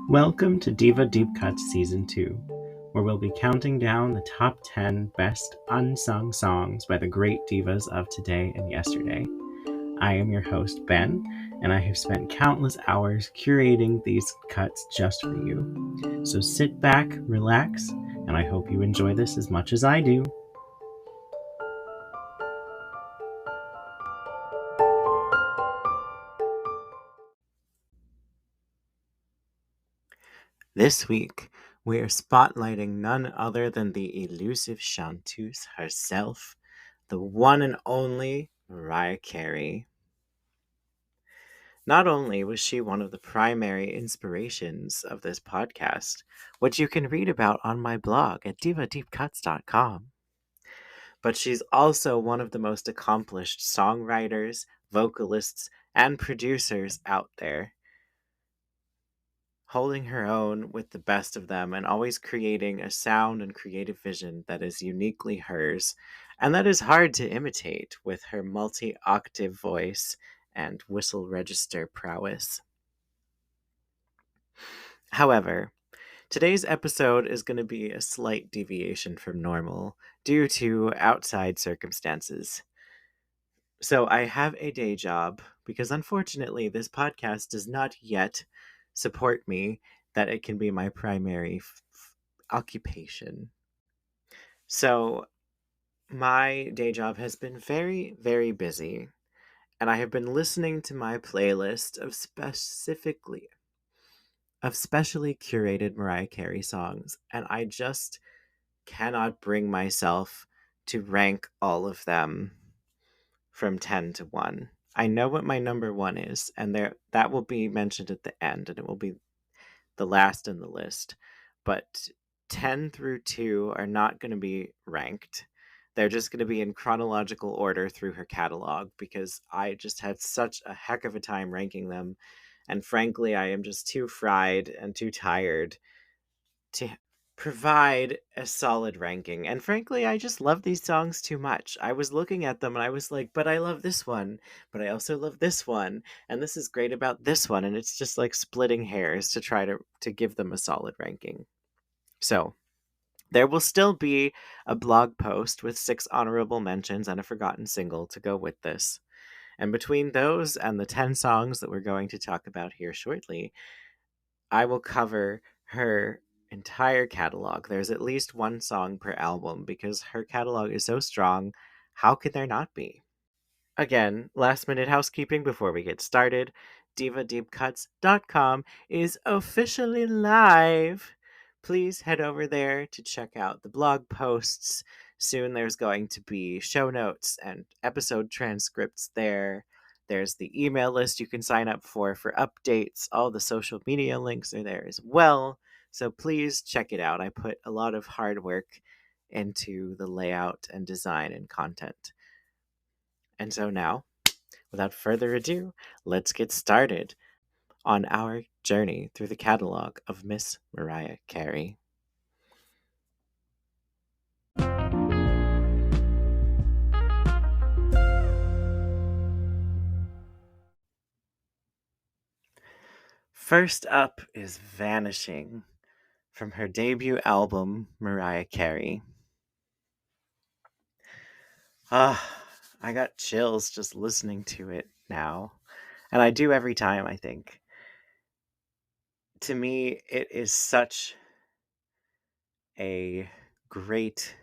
Welcome to Diva Deep Cuts Season 2, where we'll be counting down the top 10 best unsung songs by the great divas of today and yesterday. I am your host, Ben, and I have spent countless hours curating these cuts just for you. So sit back, relax, and I hope you enjoy this as much as I do. This week, we are spotlighting none other than the elusive chanteuse herself, the one and only Mariah Carey. Not only was she one of the primary inspirations of this podcast, which you can read about on my blog at divadeepcuts.com, but she's also one of the most accomplished songwriters, vocalists, and producers out there, holding her own with the best of them and always creating a sound and creative vision that is uniquely hers and that is hard to imitate with her multi-octave voice and whistle register prowess. However, today's episode is going to be a slight deviation from normal due to outside circumstances. So I have a day job because unfortunately this podcast does not yet support me that it can be my primary occupation. So my day job has been very, very busy, and I have been listening to my playlist of specially curated Mariah Carey songs, and I just cannot bring myself to rank all of them from 10 to 1. I know what my number 1 is, and that will be mentioned at the end, and it will be the last in the list. But 10 through 2 are not going to be ranked. They're just going to be in chronological order through her catalog because I just had such a heck of a time ranking them. And frankly, I am just too fried and too tired to provide a solid ranking. And frankly, I just love these songs too much. I was looking at them and I was like, but I love this one, but I also love this one, and this is great about this one, and it's just like splitting hairs to try to give them a solid ranking. So, there will still be a blog post with 6 honorable mentions and a forgotten single to go with this. And between those and the 10 songs that we're going to talk about here shortly, I will cover her entire catalog. There's at least one song per album because her catalog is so strong. How could there not be? Again, last minute housekeeping before we get started. divadeepcuts.com is officially live. Please head over there to check out the blog posts. Soon there's going to be show notes and episode transcripts there. There's the email list you can sign up for updates. All the social media links are there as well. So please check it out. I put a lot of hard work into the layout and design and content. And so now, without further ado, let's get started on our journey through the catalog of Miss Mariah Carey. First up is Vanishing from her debut album, Mariah Carey. I got chills just listening to it now. And I do every time, I think. To me, it is such a great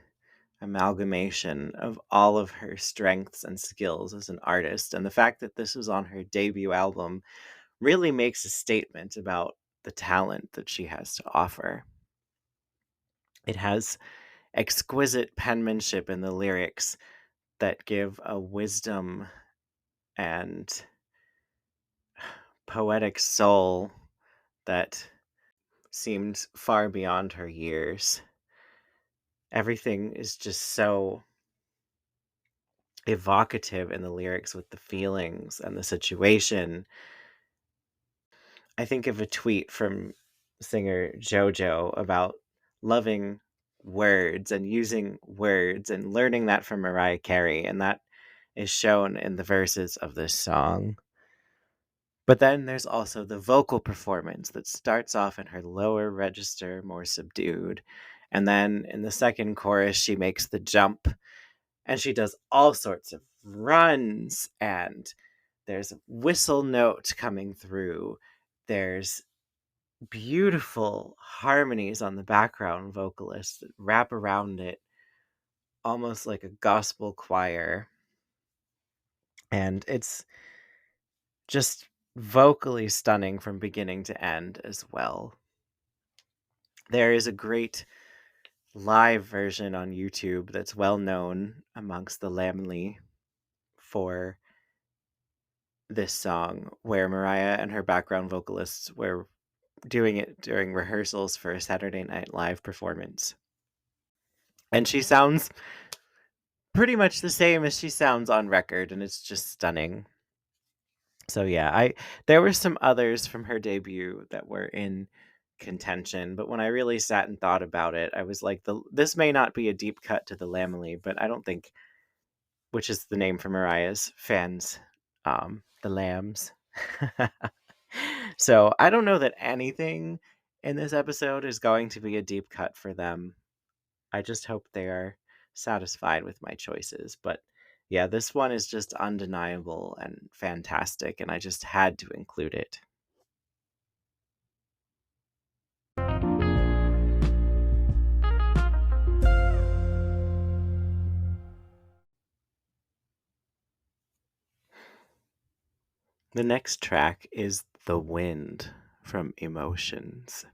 amalgamation of all of her strengths and skills as an artist. And the fact that this was on her debut album really makes a statement about the talent that she has to offer. It has exquisite penmanship in the lyrics that give a wisdom and poetic soul that seemed far beyond her years. Everything is just so evocative in the lyrics with the feelings and the situation. I think of a tweet from singer JoJo about loving words and using words and learning that from Mariah Carey, and that is shown in the verses of this song. But then there's also the vocal performance that starts off in her lower register, more subdued. And then in the second chorus, she makes the jump and she does all sorts of runs, and there's a whistle note coming through. There's beautiful harmonies on the background vocalists that wrap around it almost like a gospel choir. And it's just vocally stunning from beginning to end as well. There is a great live version on YouTube that's well known amongst the Lamley for this song, where Mariah and her background vocalists were doing it during rehearsals for a Saturday Night Live performance. And she sounds pretty much the same as she sounds on record, and it's just stunning. So yeah, there were some others from her debut that were in contention, but when I really sat and thought about it, I was like, this may not be a deep cut to the Lamely, but I don't think, which is the name for Mariah's fans, the Lambs. So I don't know that anything in this episode is going to be a deep cut for them. I just hope they are satisfied with my choices. But yeah, this one is just undeniable and fantastic, and I just had to include it. The next track is The Wind from Emotions.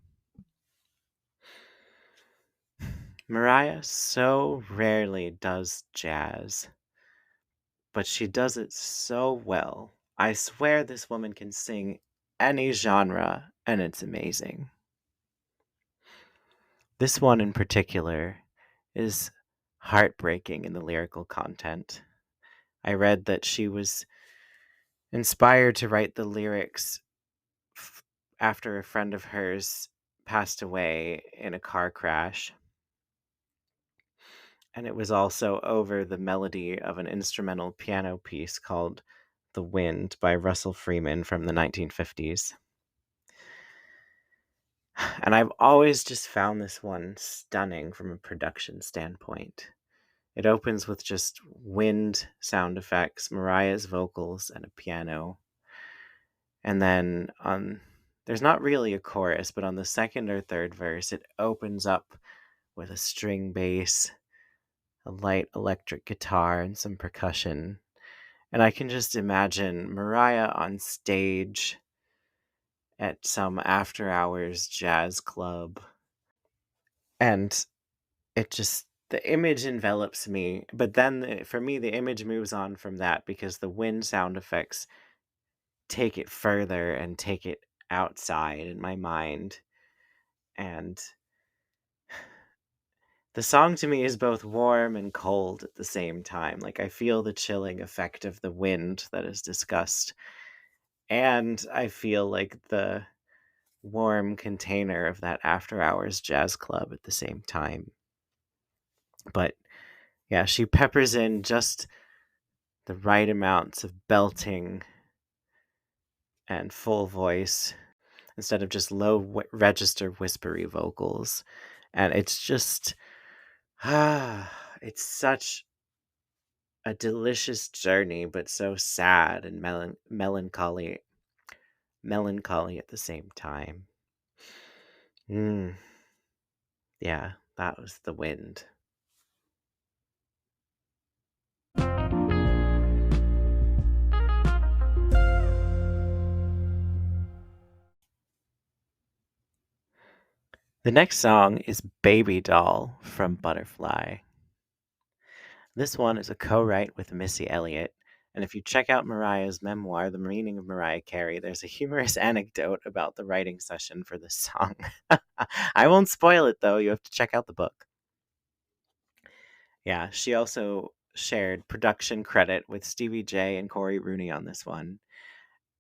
Mariah so rarely does jazz, but she does it so well. I swear this woman can sing any genre, and it's amazing. This one in particular is heartbreaking in the lyrical content. I read that she was inspired to write the lyrics after a friend of hers passed away in a car crash. And it was also over the melody of an instrumental piano piece called The Wind by Russell Freeman from the 1950s. And I've always just found this one stunning from a production standpoint. It opens with just wind sound effects, Mariah's vocals, and a piano. And then there's not really a chorus, but on the second or third verse, it opens up with a string bass, a light electric guitar, and some percussion. And I can just imagine Mariah on stage at some after hours jazz club. And the image envelops me. But then for me, the image moves on from that because the wind sound effects take it further and take it outside in my mind. And the song to me is both warm and cold at the same time. Like, I feel the chilling effect of the wind that is discussed. And I feel like the warm container of that after hours jazz club at the same time. But yeah, she peppers in just the right amounts of belting and full voice instead of just low register whispery vocals. And it's just, it's such a delicious journey, but so sad and melancholy at the same time. Yeah, that was The Wind. The next song is Baby Doll from Butterfly. This one is a co-write with Missy Elliott, and if you check out Mariah's memoir, The Meaning of Mariah Carey, there's a humorous anecdote about the writing session for this song. I won't spoil it though, you have to check out the book. Yeah, she also shared production credit with Stevie J and Corey Rooney on this one.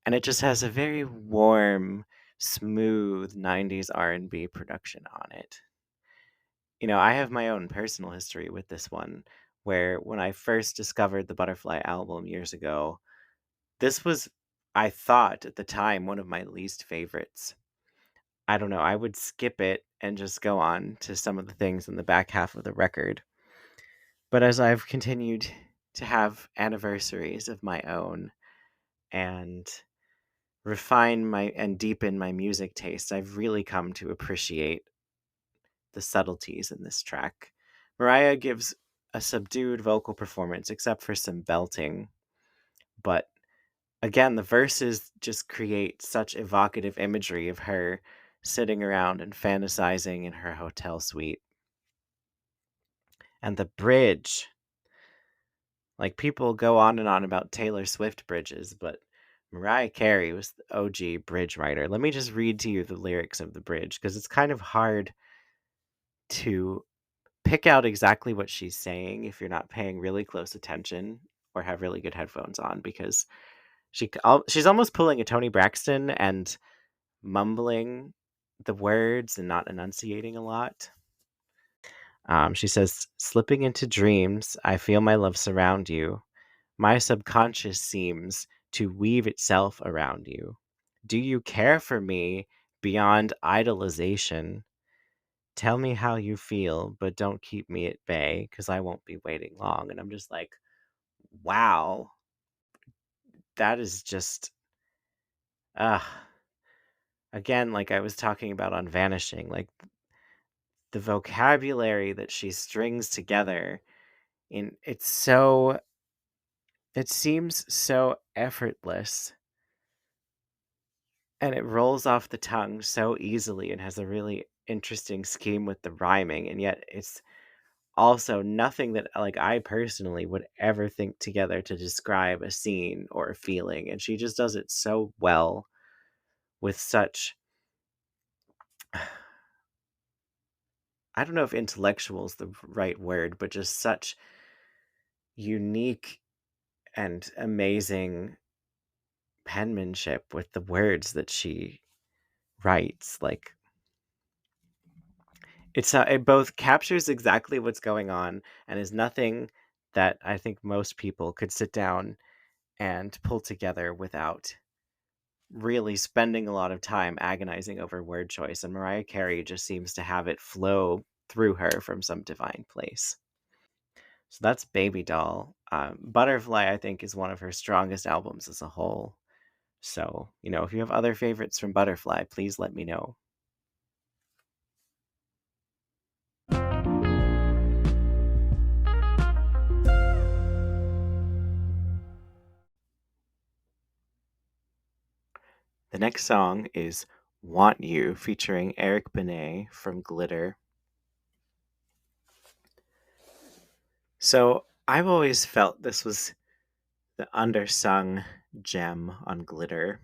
And it just has a very warm, smooth 90s R&B production on it. You know, I have my own personal history with this one, where when I first discovered the Butterfly album years ago, this was I thought at the time one of my least favorites. I don't know, I would skip it and just go on to some of the things in the back half of the record. But as I've continued to have anniversaries of my own and refine my and deepen my music taste, I've really come to appreciate the subtleties in this track. Mariah gives a subdued vocal performance except for some belting, but again, the verses just create such evocative imagery of her sitting around and fantasizing in her hotel suite. And the bridge, like people go on and on about Taylor Swift bridges, but Mariah Carey was the OG bridge writer. Let me just read to you the lyrics of the bridge because it's kind of hard to pick out exactly what she's saying if you're not paying really close attention or have really good headphones on because she's almost pulling a Toni Braxton and mumbling the words and not enunciating a lot. She says, "Slipping into dreams, I feel my love surround you. My subconscious seems to weave itself around you. Do you care for me beyond idolization? Tell me how you feel, but don't keep me at bay because I won't be waiting long." And I'm just like, wow, that is just, uh, again, like I was talking about on Vanishing, like the vocabulary that she strings together in it seems so effortless and it rolls off the tongue so easily and has a really interesting scheme with the rhyming, and yet it's also nothing that like I personally would ever think together to describe a scene or a feeling, and she just does it so well with such I don't know if intellectual is the right word, but just such unique and amazing penmanship with the words that she writes. Like it both captures exactly what's going on and is nothing that I think most people could sit down and pull together without really spending a lot of time agonizing over word choice. And Mariah Carey just seems to have it flow through her from some divine place. So that's Baby Doll. Butterfly, I think, is one of her strongest albums as a whole. So, if you have other favorites from Butterfly, please let me know. The next song is Want You featuring Eric Benet from Glitter. So I've always felt this was the undersung gem on Glitter,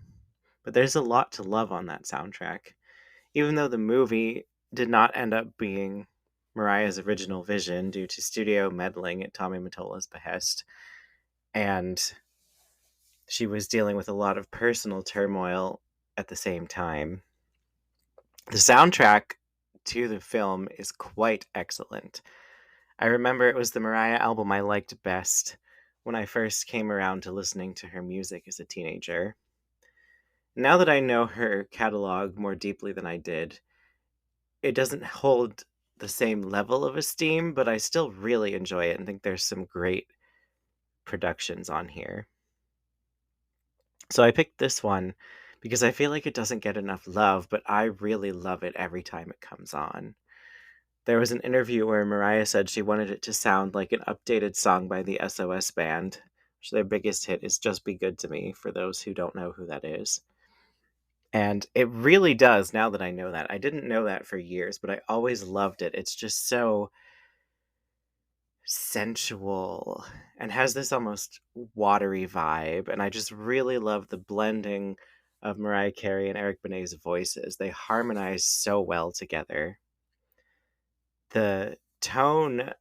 but there's a lot to love on that soundtrack. Even though the movie did not end up being Mariah's original vision due to studio meddling at Tommy Mottola's behest, and she was dealing with a lot of personal turmoil at the same time. The soundtrack to the film is quite excellent. I remember it was the Mariah album I liked best when I first came around to listening to her music as a teenager. Now that I know her catalog more deeply than I did, it doesn't hold the same level of esteem, but I still really enjoy it and think there's some great productions on here. So I picked this one because I feel like it doesn't get enough love, but I really love it every time it comes on. There was an interview where Mariah said she wanted it to sound like an updated song by the SOS Band, which their biggest hit is Just Be Good to Me, for those who don't know who that is. And it really does now that I know that. I didn't know that for years, but I always loved it. It's just so sensual and has this almost watery vibe. And I just really love the blending of Mariah Carey and Eric Benet's voices. They harmonize so well together. The tone,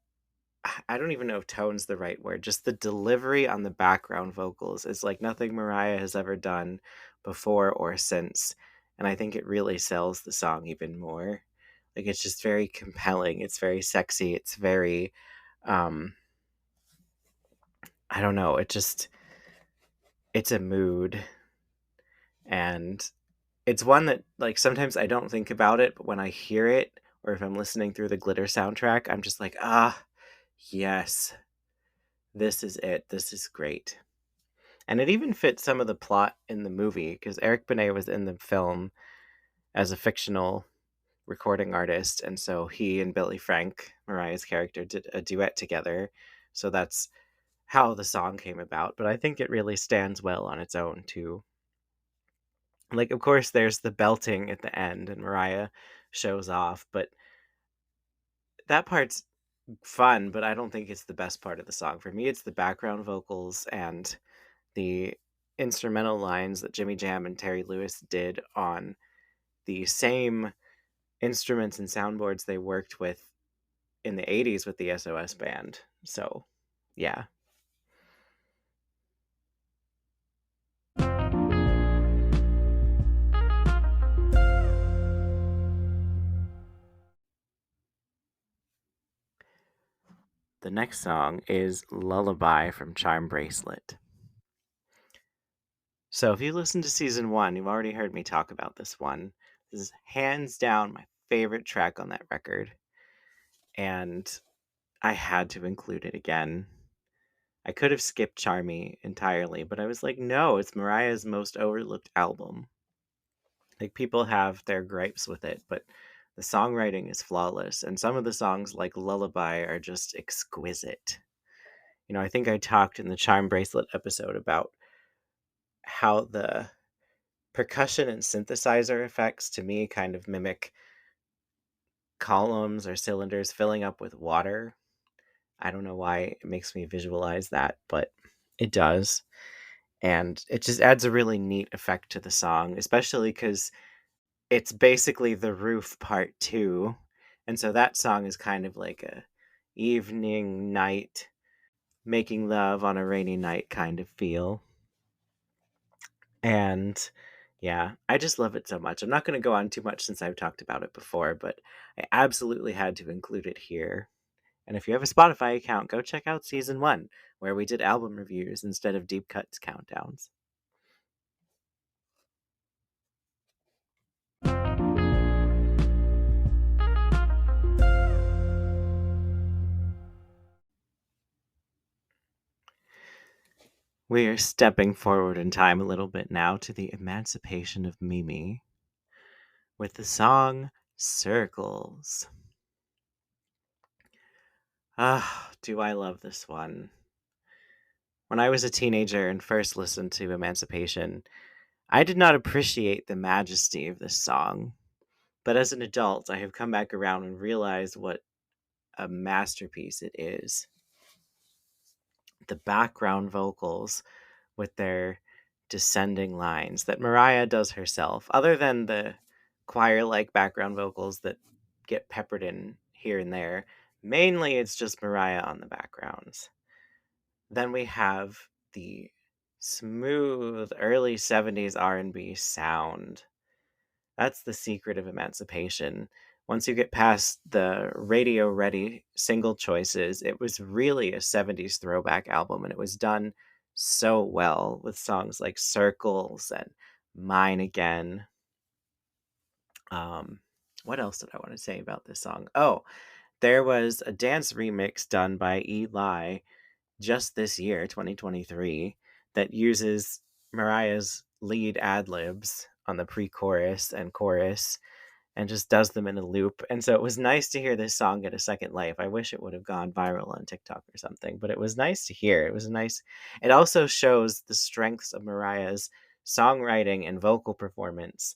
I don't even know if tone's the right word, just the delivery on the background vocals is like nothing Mariah has ever done before or since. And I think it really sells the song even more. Like it's just very compelling. It's very sexy. It's very um I don't know, it's a mood. And it's one that, like, sometimes I don't think about it, but when I hear it, or if I'm listening through the Glitter soundtrack, I'm just like, ah, yes, this is it. This is great. And it even fits some of the plot in the movie, because Eric Benet was in the film as a fictional recording artist, and so he and Billy Frank, Mariah's character, did a duet together. So that's how the song came about, but I think it really stands well on its own too. Like, of course, there's the belting at the end, and Mariah shows off, but that part's fun, but I don't think it's the best part of the song. For me, it's the background vocals and the instrumental lines that Jimmy Jam and Terry Lewis did on the same instruments and soundboards they worked with in the 80s with the SOS band. So, yeah. The next song is Lullaby from Charm Bracelet. So, if you listen to season 1, you've already heard me talk about this one. This is hands down my favorite track on that record, and I had to include it again. I could have skipped Charmy entirely, but I was like, no, it's Mariah's most overlooked album. Like, people have their gripes with it, but the songwriting is flawless, and some of the songs, like Lullaby, are just exquisite. You know, I think I talked in the Charm Bracelet episode about how the percussion and synthesizer effects to me kind of mimic columns or cylinders filling up with water. I don't know why it makes me visualize that, but it does. And it just adds a really neat effect to the song, especially because it's basically the roof part 2. And so that song is kind of like a evening, night, making love on a rainy night kind of feel. And yeah, I just love it so much. I'm not going to go on too much since I've talked about it before, but I absolutely had to include it here. And if you have a Spotify account, go check out season 1, where we did album reviews instead of deep cuts countdowns. We are stepping forward in time a little bit now to the emancipation of Mimi with the song Circles. Ah, do I love this one. When I was a teenager and first listened to Emancipation, I did not appreciate the majesty of this song. But as an adult, I have come back around and realized what a masterpiece it is. The background vocals with their descending lines that Mariah does herself, other than the choir like background vocals that get peppered in here and there. Mainly, it's just Mariah on the backgrounds. Then we have the smooth early 70s R&B sound. That's the secret of Emancipation. Once you get past the radio ready single choices, it was really a 70s throwback album, and it was done so well with songs like Circles and Mine Again. Um, what else did I want to say about this song? Oh, there was a dance remix done by Eli just this year, 2023, that uses Mariah's lead ad libs on the pre chorus and chorus and just does them in a loop. And so it was nice to hear this song get a second life. I wish it would have gone viral on TikTok or something, but it was nice to hear. It was nice. It also shows the strengths of Mariah's songwriting and vocal performance,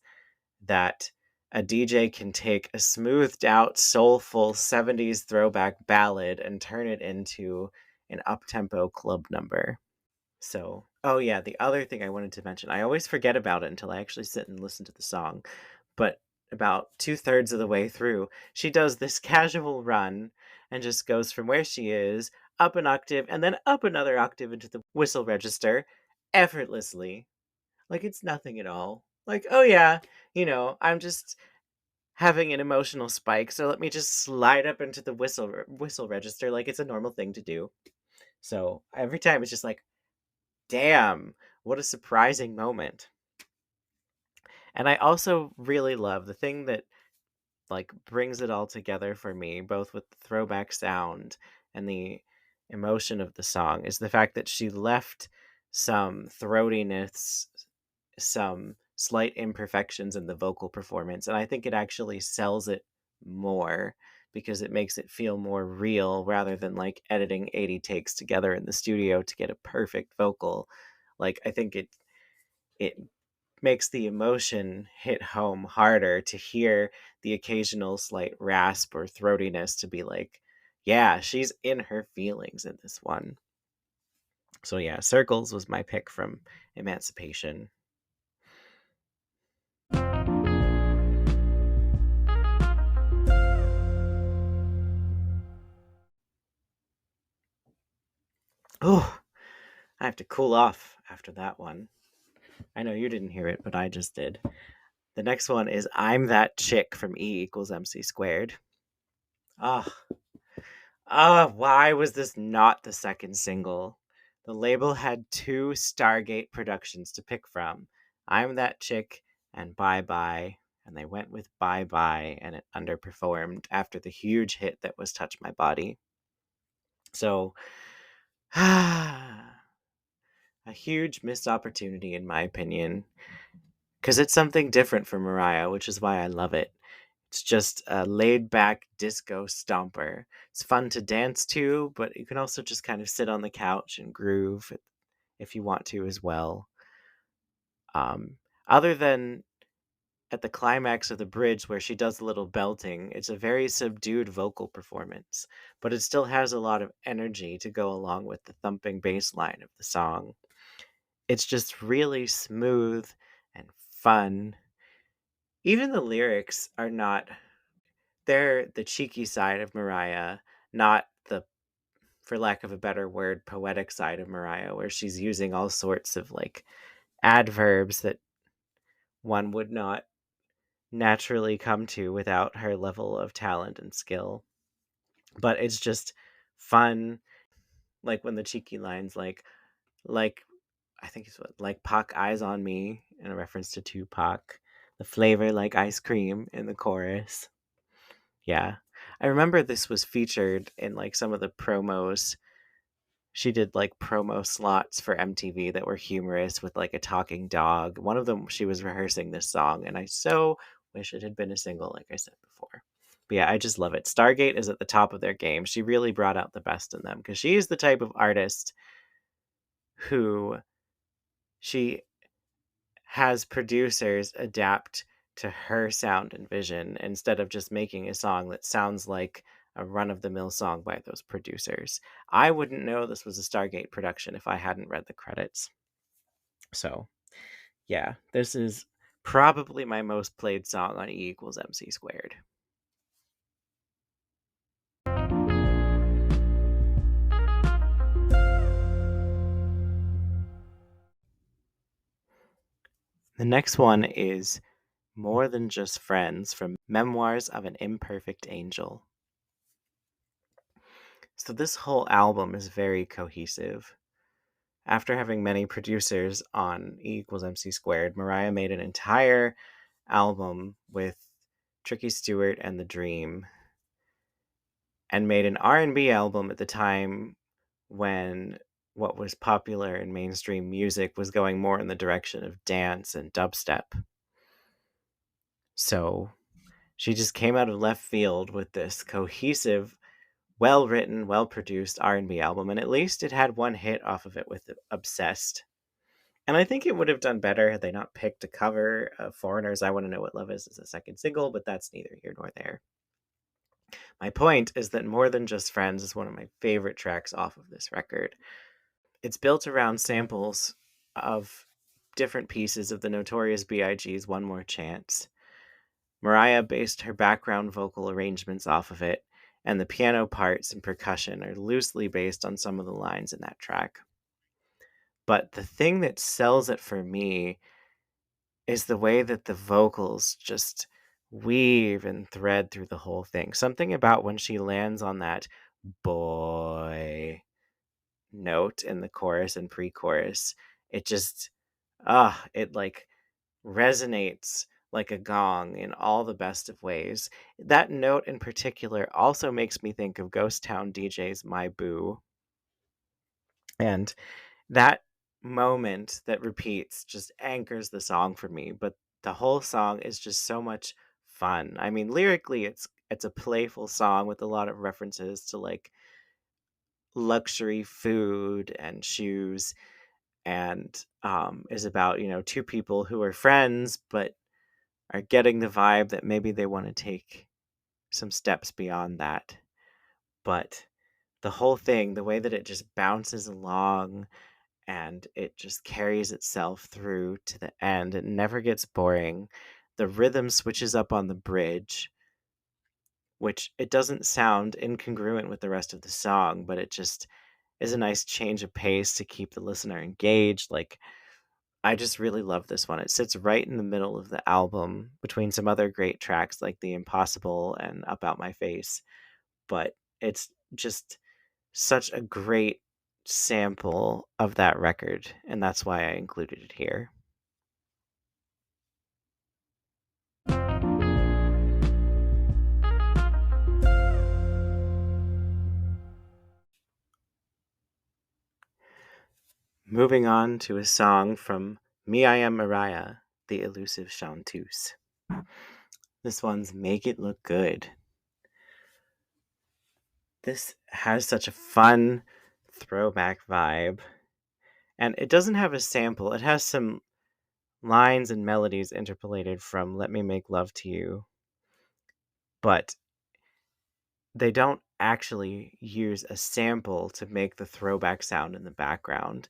that a DJ can take a smoothed out, soulful 70s throwback ballad and turn it into an up-tempo club number. So, oh yeah, the other thing I wanted to mention, I always forget about it until I actually sit and listen to the song, but about 2/3 of the way through, she does this casual run and just goes from where she is up an octave and then up another octave into the whistle register effortlessly. Like, it's nothing at all. Like, oh yeah, I'm just having an emotional spike, so let me just slide up into the whistle register like it's a normal thing to do. So every time it's just like, damn, what a surprising moment. And I also really love the thing that like brings it all together for me, both with the throwback sound and the emotion of the song, is the fact that she left some throatiness, some slight imperfections in the vocal performance, and I think it actually sells it more because it makes it feel more real rather than like editing 80 takes together in the studio to get a perfect vocal. Like I think it makes the emotion hit home harder to hear the occasional slight rasp or throatiness to be like, yeah, she's in her feelings in this one. So yeah, Circles was my pick from Emancipation. Oh, I have to cool off after that one. I know you didn't hear it, but I just did. The next one is I'm That Chick from E equals MC squared. Ah, why was this not the second single? The label had two Stargate productions to pick from, I'm That Chick and Bye Bye, and they went with Bye Bye, and it underperformed after the huge hit that was Touch My Body. So, a huge missed opportunity, in my opinion, because it's something different from Mariah, which is why I love it. It's just a laid back disco stomper. It's fun to dance to, but you can also just kind of sit on the couch and groove if you want to as well. Um, Other than at the climax of the bridge where she does a little belting, it's a very subdued vocal performance, but it still has a lot of energy to go along with the thumping bass line of the song. It's just really smooth and fun. Even the lyrics are not, they're the cheeky side of Mariah, not the, for lack of a better word, poetic side of Mariah, where she's using all sorts of like adverbs that one would not naturally come to without her level of talent and skill. But it's just fun, like when the cheeky lines like I think it's what, like Pac eyes on me in a reference to Tupac, the flavor like ice cream in the chorus. Yeah. I remember this was featured in like some of the promos. She did like promo slots for MTV that were humorous with like a talking dog. One of them, she was rehearsing this song, and I so wish it had been a single, like I said before. But yeah, I just love it. Stargate is at the top of their game. She really brought out the best in them because she is the type of artist who she has producers adapt to her sound and vision instead of just making a song that sounds like a run of the mill song by those producers. I wouldn't know this was a Stargate production if I hadn't read the credits. So, yeah, this is probably my most played song on E equals MC squared. The next one is More Than Just Friends from Memoirs of an Imperfect Angel. So, this whole album is very cohesive. After having many producers on E equals MC squared, Mariah made an entire album with Tricky Stewart and The Dream, and made an R&B album at the time when what was popular in mainstream music was going more in the direction of dance and dubstep. So she just came out of left field with this cohesive, well-written, well-produced R&B album, and at least it had one hit off of it with Obsessed. And I think it would have done better had they not picked a cover of Foreigner's I Want to Know What Love Is as a second single, but that's neither here nor there. My point is that More Than Just Friends is one of my favorite tracks off of this record. It's built around samples of different pieces of the Notorious B.I.G.'s One More Chance. Mariah based her background vocal arrangements off of it, and the piano parts and percussion are loosely based on some of the lines in that track. But the thing that sells it for me is the way that the vocals just weave and thread through the whole thing. Something about when she lands on that boy note in the chorus and pre-chorus, it just it like resonates like a gong in all the best of ways. That note in particular also makes me think of Ghost Town DJ's My Boo. And that moment that repeats just anchors the song for me, but the whole song is just so much fun. I mean, lyrically it's a playful song with a lot of references to like luxury food and shoes, and is about, two people who are friends but are getting the vibe that maybe they want to take some steps beyond that. But the whole thing, the way that it just bounces along and it just carries itself through to the end, it never gets boring. The rhythm switches up on the bridge, which it doesn't sound incongruent with the rest of the song, but it just is a nice change of pace to keep the listener engaged. Like, I just really love this one. It sits right in the middle of the album between some other great tracks like The Impossible and About My Face. But it's just such a great sample of that record, and that's why I included it here. Moving on to a song from Me I Am Mariah, the elusive chanteuse. This one's Make It Look Good. This has such a fun throwback vibe. And it doesn't have a sample. It has some lines and melodies interpolated from Let Me Make Love to You. But they don't actually use a sample to make the throwback sound in the background.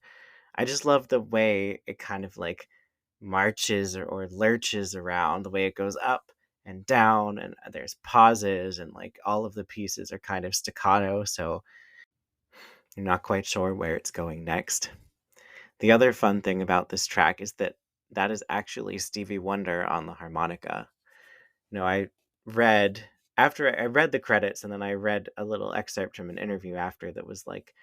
I just love the way it kind of like marches or lurches around, the way it goes up and down, and there's pauses, and like all of the pieces are kind of staccato, so you're not quite sure where it's going next. The other fun thing about this track is that is actually Stevie Wonder on the harmonica. I read after I read the credits, and then I read a little excerpt from an interview after that was like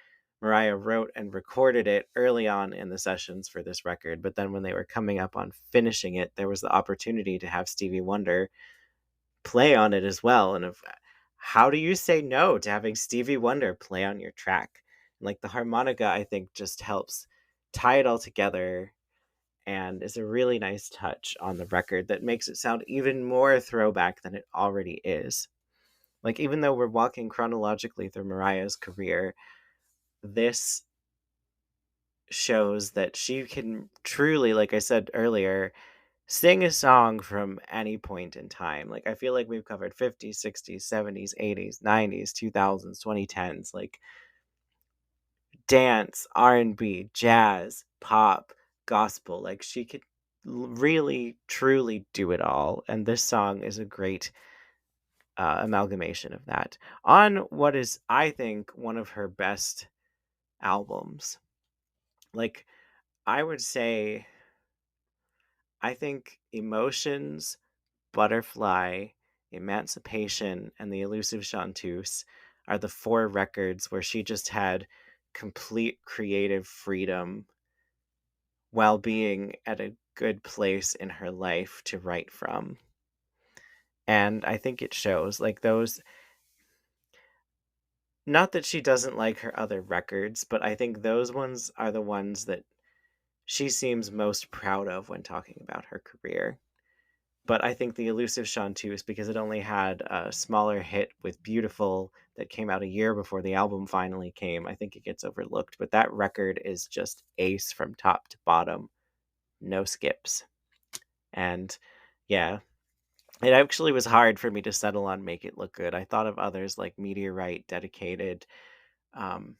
Mariah wrote and recorded it early on in the sessions for this record, but then when they were coming up on finishing it, there was the opportunity to have Stevie Wonder play on it as well. And how do you say no to having Stevie Wonder play on your track? Like, the harmonica, I think, just helps tie it all together and is a really nice touch on the record that makes it sound even more throwback than it already is. Like, even though we're walking chronologically through Mariah's career, this shows that she can truly, like I said earlier, sing a song from any point in time. Like, I feel like we've covered 50s, 60s, 70s, 80s, 90s, 2000s, 2010s, like dance, R&B, jazz, pop, gospel. Like, she could really truly do it all, and this song is a great amalgamation of that on what is, I think, one of her best albums. Like, I would say, I think Emotions, Butterfly, Emancipation, and The Elusive Chanteuse are the 4 records where she just had complete creative freedom while being at a good place in her life to write from. And I think it shows. Like, those, not that she doesn't like her other records, but I think those ones are the ones that she seems most proud of when talking about her career. But I think The Elusive Chanteuse, because it only had a smaller hit with Beautiful that came out a year before the album finally came, I think it gets overlooked. But that record is just ace from top to bottom. No skips. And yeah, it actually was hard for me to settle on Make It Look Good. I thought of others like Meteorite, Dedicated, um,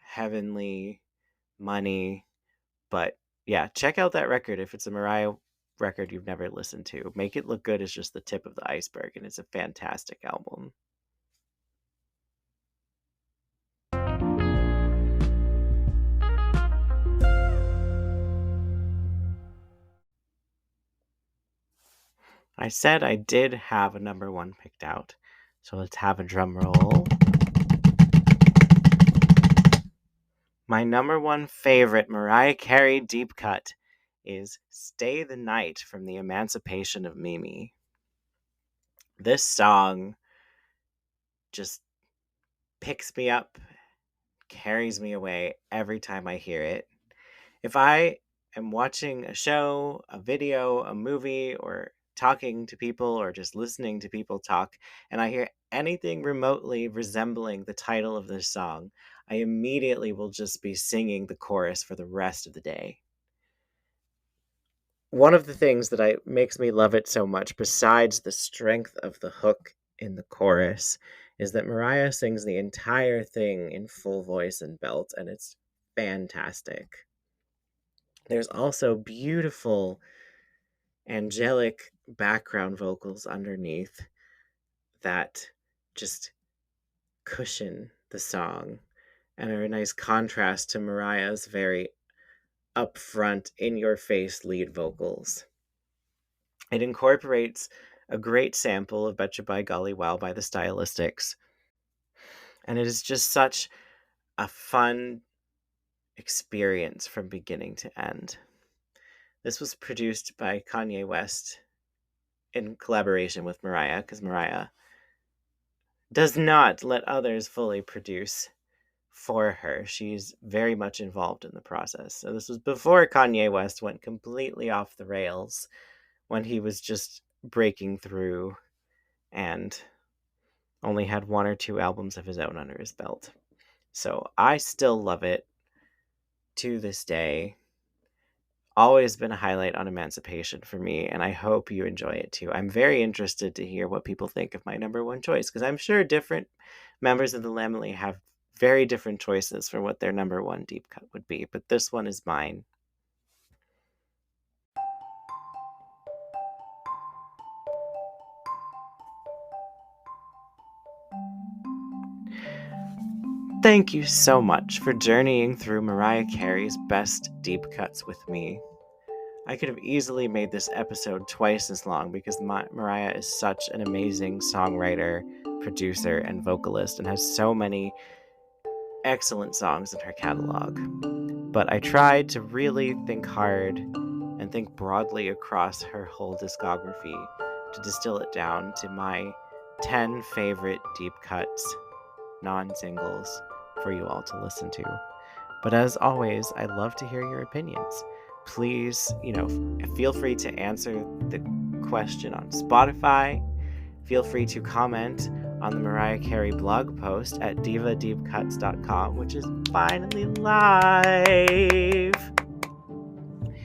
Heavenly, Money. But yeah, check out that record if it's a Mariah record you've never listened to. Make It Look Good is just the tip of the iceberg, and it's a fantastic album. I said I did have a number 1 picked out, so let's have a drum roll. My number 1 favorite Mariah Carey deep cut is Stay the Night from the Emancipation of Mimi. This song just picks me up, carries me away every time I hear it. If I am watching a show, a video, a movie, or talking to people, or just listening to people talk, and I hear anything remotely resembling the title of this song, I immediately will just be singing the chorus for the rest of the day. One of the things that makes me love it so much, besides the strength of the hook in the chorus, is that Mariah sings the entire thing in full voice and belt, and it's fantastic. There's also beautiful, angelic background vocals underneath that just cushion the song and are a nice contrast to Mariah's very upfront, in-your-face lead vocals. It incorporates a great sample of Betcha by Golly Wow by the Stylistics, and it is just such a fun experience from beginning to end. This was produced by Kanye West in collaboration with Mariah, because Mariah does not let others fully produce for her. She's very much involved in the process. So this was before Kanye West went completely off the rails, when he was just breaking through and only had 1 or 2 albums of his own under his belt. So I still love it to this day. Always been a highlight on Emancipation for me, and I hope you enjoy it too. I'm very interested to hear what people think of my number one choice, because I'm sure different members of the Lamely have very different choices for what their number one deep cut would be, but this one is mine. Thank you so much for journeying through Mariah Carey's best deep cuts with me. I could have easily made this episode twice as long, because Mariah is such an amazing songwriter, producer, and vocalist, and has so many excellent songs in her catalog. But I tried to really think hard and think broadly across her whole discography to distill it down to my 10 favorite deep cuts, non-singles, for you all to listen to. But as always, I love to hear your opinions. Please, feel free to answer the question on Spotify. Feel free to comment on the Mariah Carey blog post at divadeepcuts.com, which is finally live.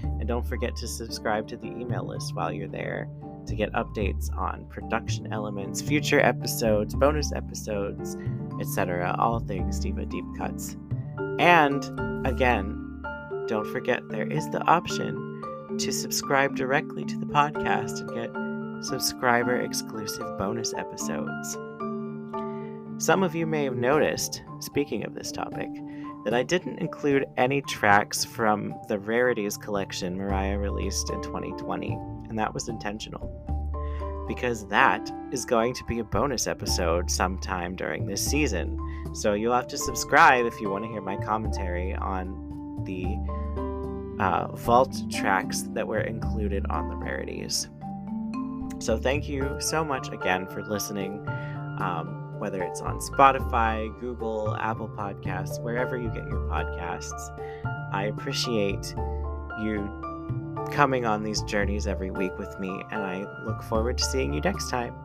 And don't forget to subscribe to the email list while you're there to get updates on production elements, future episodes, bonus episodes, etc. All things Diva Deep Cuts. And again, don't forget there is the option to subscribe directly to the podcast and get subscriber exclusive bonus episodes. Some of you may have noticed, speaking of this topic, that I didn't include any tracks from the Rarities collection Mariah released in 2020, and that was intentional, because that is going to be a bonus episode sometime during this season. So you'll have to subscribe if you want to hear my commentary on the vault tracks that were included on the Rarities. So thank you so much again for listening, whether it's on Spotify, Google, Apple Podcasts, wherever you get your podcasts. I appreciate you coming on these journeys every week with me, and I look forward to seeing you next time.